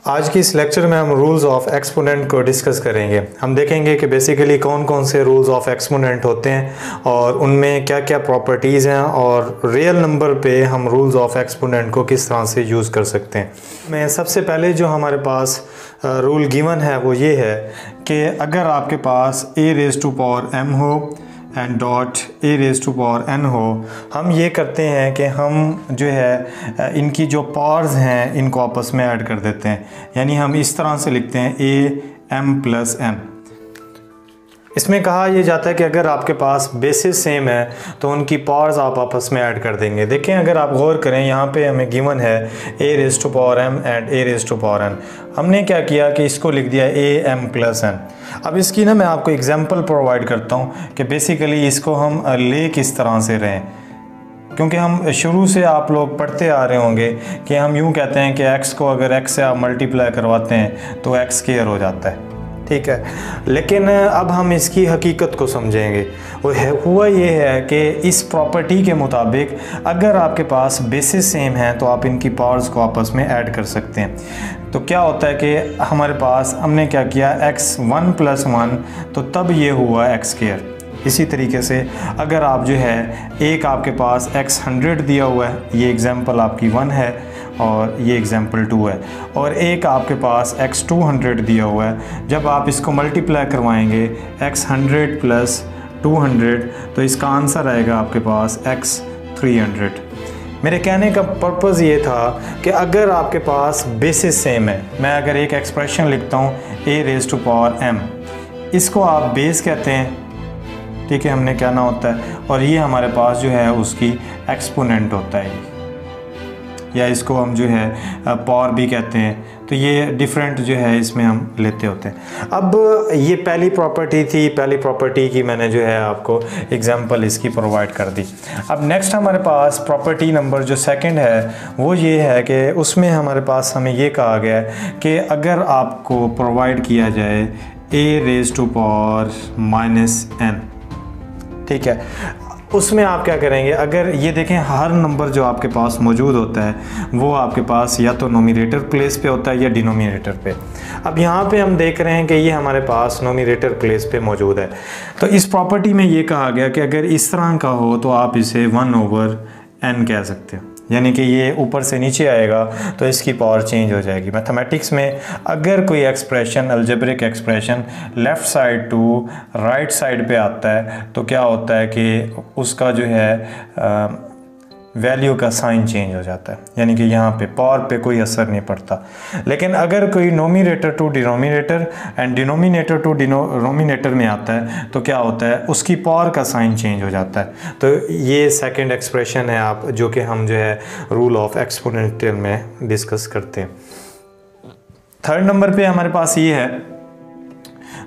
आज की इस लेक्चर में हम रूल्स ऑफ एक्सपोनेंट को डिस्कस करेंगे। हम देखेंगे कि बेसिकली कौन कौन से रूल्स ऑफ एक्सपोनेंट होते हैं और उनमें क्या क्या प्रॉपर्टीज़ हैं और रियल नंबर पे हम रूल्स ऑफ एक्सपोनेंट को किस तरह से यूज़ कर सकते हैं। मैं सबसे पहले जो हमारे पास रूल गिवन है वो ये है कि अगर आपके पास a⁻m हो एंड डॉट a⁻n हो, हम ये करते हैं कि हम जो है इनकी जो पावर्स हैं इनको आपस में ऐड कर देते हैं। यानी हम इस तरह से लिखते हैं am+n। इसमें कहा यह जाता है कि अगर आपके पास बेसिस सेम है तो उनकी पावर्स आप आपस में ऐड कर देंगे। देखें, अगर आप गौर करें यहाँ पे हमें गिवन है a⁻m एंड a⁻n। हमने क्या किया कि इसको लिख दिया am+n। अब इसकी ना मैं आपको एग्जांपल प्रोवाइड करता हूँ कि बेसिकली इसको हम ले किस तरह से रहें, क्योंकि हम शुरू से आप लोग पढ़ते आ रहे होंगे कि हम यूँ कहते हैं कि x को अगर x से आप मल्टीप्लाई करवाते हैं तो x² हो जाता है, ठीक है। लेकिन अब हम इसकी हकीकत को समझेंगे। हुआ ये है कि इस प्रॉपर्टी के मुताबिक अगर आपके पास बेसिस सेम है तो आप इनकी पावर्स को आपस में ऐड कर सकते हैं। तो क्या होता है कि हमारे पास हमने क्या किया x1 + 1, तो तब ये हुआ x²। इसी तरीके से अगर आप जो है एक आपके पास x100 दिया हुआ है, ये एग्जांपल आपकी 1 है और ये एग्जांपल 2 है, और एक आपके पास x200 दिया हुआ है। जब आप इसको मल्टीप्लाई करवाएंगे x100 + 200 तो इसका आंसर आएगा आपके पास x300। मेरे कहने का पर्पज़ ये था कि अगर आपके पास बेसिस सेम है, मैं अगर एक एक्सप्रेशन लिखता हूँ a⁻m, इसको आप बेस कहते हैं, ठीक है, हमने कहना होता है, और ये हमारे पास जो है उसकी एक्सपोनेंट होता है, या इसको हम जो है पावर भी कहते हैं। तो ये डिफरेंट जो है इसमें हम लेते होते हैं। अब ये पहली प्रॉपर्टी थी, पहली प्रॉपर्टी की मैंने जो है आपको एग्जांपल इसकी प्रोवाइड कर दी। अब नेक्स्ट हमारे पास प्रॉपर्टी नंबर जो सेकंड है वो ये है कि उसमें हमारे पास हमें ये कहा गया है कि अगर आपको प्रोवाइड किया जाए a⁻n, ठीक है, उसमें आप क्या करेंगे, अगर ये देखें हर नंबर जो आपके पास मौजूद होता है वो आपके पास या तो नोमिनेटर प्लेस पे होता है या डिनोमिनेटर पे। अब यहाँ पे हम देख रहे हैं कि ये हमारे पास नोमिनेटर प्लेस पे मौजूद है। तो इस प्रॉपर्टी में ये कहा गया कि अगर इस तरह का हो तो आप इसे 1/n कह सकते हो, यानी कि ये ऊपर से नीचे आएगा तो इसकी पावर चेंज हो जाएगी। मैथमेटिक्स में अगर कोई expression, algebraic expression left side to right side पे आता है तो क्या होता है कि उसका जो है वैल्यू का साइन चेंज हो जाता है, यानी कि यहाँ पे पावर पे कोई असर नहीं पड़ता। लेकिन अगर कोई nominator to denominator and denominator to denominator में आता है तो क्या होता है, उसकी पावर का साइन चेंज हो जाता है। तो ये सेकंड एक्सप्रेशन है आप जो कि हम जो है रूल ऑफ एक्सपोनेंशियल में डिस्कस करते हैं। थर्ड नंबर पे हमारे पास ये है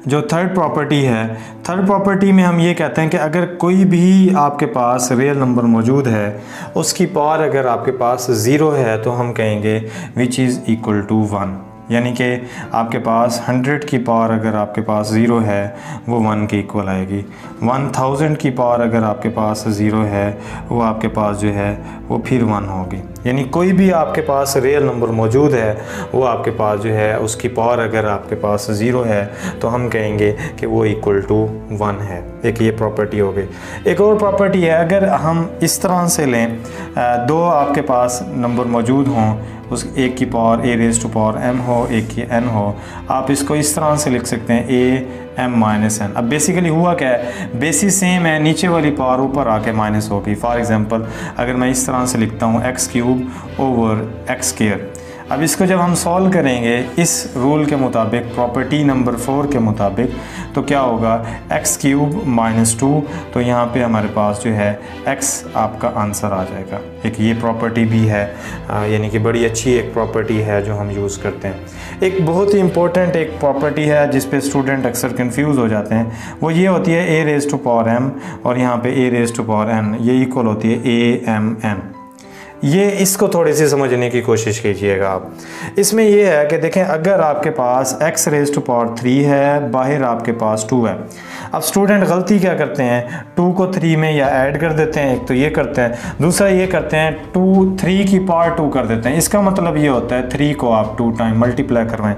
जो थर्ड प्रॉपर्टी है। थर्ड प्रॉपर्टी में हम ये कहते हैं कि अगर कोई भी आपके पास रियल नंबर मौजूद है उसकी पावर अगर आपके पास 0 है तो हम कहेंगे विच इज़ इक्वल टू 1, यानी कि आपके पास 100 की पावर अगर आपके पास 0 है वो 1 के इक्वल आएगी। 1000 की पावर अगर आपके पास 0 है वो आपके पास जो है वो फिर 1 होगी। यानी कोई भी आपके पास रियल नंबर मौजूद है वो आपके पास जो है उसकी पावर अगर आपके पास 0 है तो हम कहेंगे कि वो इक्वल टू 1 है। एक ये प्रॉपर्टी हो गई। एक और प्रॉपर्टी है, अगर हम इस तरह से लें, दो आपके पास नंबर मौजूद हों, उस एक की पावर a⁻m हो, एक की n हो, आप इसको इस तरह से लिख सकते हैं am-n। अब बेसिकली हुआ क्या है, बेसिस सेम है, नीचे वाली पावर ऊपर आके माइनस होगी। फॉर एग्जांपल अगर मैं इस तरह से लिखता हूँ x³ x²। अब इसको जब हम सॉल्व करेंगे इस रूल के मुताबिक, प्रॉपर्टी नंबर 4 के मुताबिक, तो क्या होगा x³ - 2, तो यहाँ पे हमारे पास जो है x आपका आंसर आ जाएगा। एक ये प्रॉपर्टी भी है, यानी कि बड़ी अच्छी एक प्रॉपर्टी है जो हम यूज़ करते हैं। एक बहुत ही इंपॉर्टेंट एक प्रॉपर्टी है जिस पे स्टूडेंट अक्सर कंफ्यूज हो जाते हैं, वो ये होती है a⁻m और यहाँ पे a⁻n, ये इक्वल होती है a_m_n। ये इसको थोड़ी सी समझने की कोशिश कीजिएगा आप। इसमें ये है कि देखें, अगर आपके पास x रेज़ टू पावर 3 है, बाहर आपके पास 2 है। अब स्टूडेंट गलती क्या करते हैं, 2 को 3 में या ऐड कर देते हैं, एक तो ये करते हैं, दूसरा ये करते हैं 3 की पावर 2 कर देते हैं। इसका मतलब ये होता है 3 को आप 2 टाइम मल्टीप्लाई करवाएं।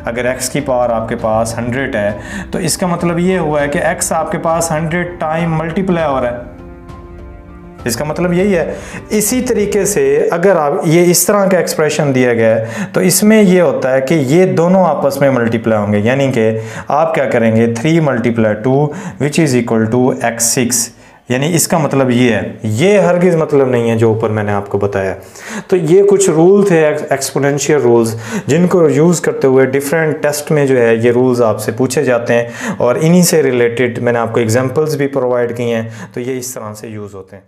अगर x की पावर आपके पास 100 है तो इसका मतलब ये हुआ है कि x आपके पास 100 टाइम मल्टीप्लाई हो रहा है, इसका मतलब यही है। इसी तरीके से अगर आप ये इस तरह का एक्सप्रेशन दिया गया है तो इसमें ये होता है कि ये दोनों आपस में मल्टीप्लाई होंगे, यानी कि आप क्या करेंगे 3 × 2 which is equal to x6, यानी इसका मतलब ये है, ये हरगिज़ मतलब नहीं है जो ऊपर मैंने आपको बताया। तो ये कुछ रूल थे एक्सपोनेंशियल रूल्स, जिनको यूज़ करते हुए डिफरेंट टेस्ट में जो है ये रूल्स आपसे पूछे जाते हैं, और इन्हीं से रिलेटेड मैंने आपको एग्जांपल्स भी प्रोवाइड किए हैं, तो ये इस तरह से यूज़ होते हैं।